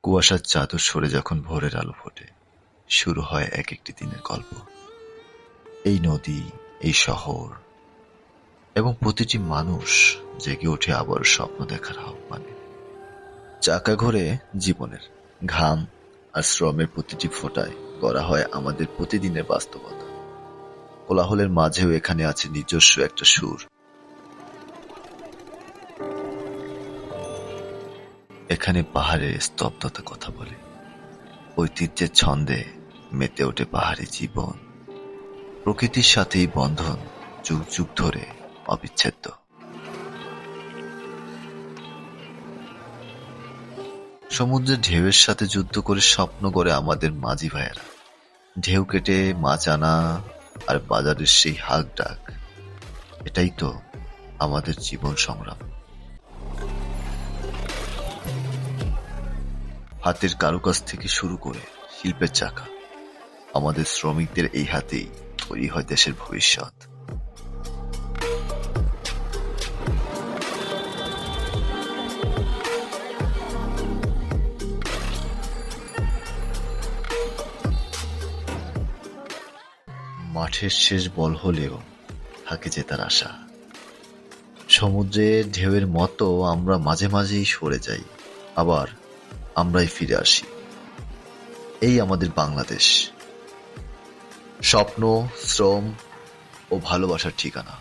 কুয়াশার চাদর সরে যখন ভোরের আলো ফোটে, শুরু হয় এক একটি দিনের গল্প। এই নদী, এই শহর এবং প্রতিটি মানুষ জেগে ওঠে আবার স্বপ্ন দেখার আহ্বানে। চাকা ঘোরে জীবনের, ঘাম আর শ্রমের প্রতিটি ফোঁটায় গড়া হয় আমাদের প্রতিদিনের বাস্তবতা। কোলাহলের মাঝেও এখানে আছে নিজস্ব একটা সুর। এখানে পাহাড়ের স্তব্ধতা কথা বলে, ঐতিহ্যের ছন্দে মেতে ওঠে পাহাড়ি জীবন। প্রকৃতির সাথেই বন্ধন যুগ যুগ ধরে অবিচ্ছেদ্য। সমুদ্রের ঢেউয়ের সাথে যুদ্ধ করে স্বপ্ন গড়ে আমাদের মাঝি ভাইয়েরা। ঢেউ কেটে মাছ আনা আর বাজারের সেই হাক ডাক, এটাই তো আমাদের জীবন সংগ্রাম। হাতের কারুকাজ থেকে শুরু করে শিল্পের চাকা, আমাদের শ্রমিকদের এই হাতেই তৈরি হয় দেশের ভবিষ্যৎ। মাঠের শেষ বল হলেও থাকে জেতার আশা। সমুদ্রের ঢেউয়ের মতো আমরা মাঝে মাঝেই সরে যাই, আবার আমরাই ফিরে আসি। এই আমাদের বাংলাদেশ, স্বপ্ন, শ্রম ও ভালোবাসার ঠিকানা।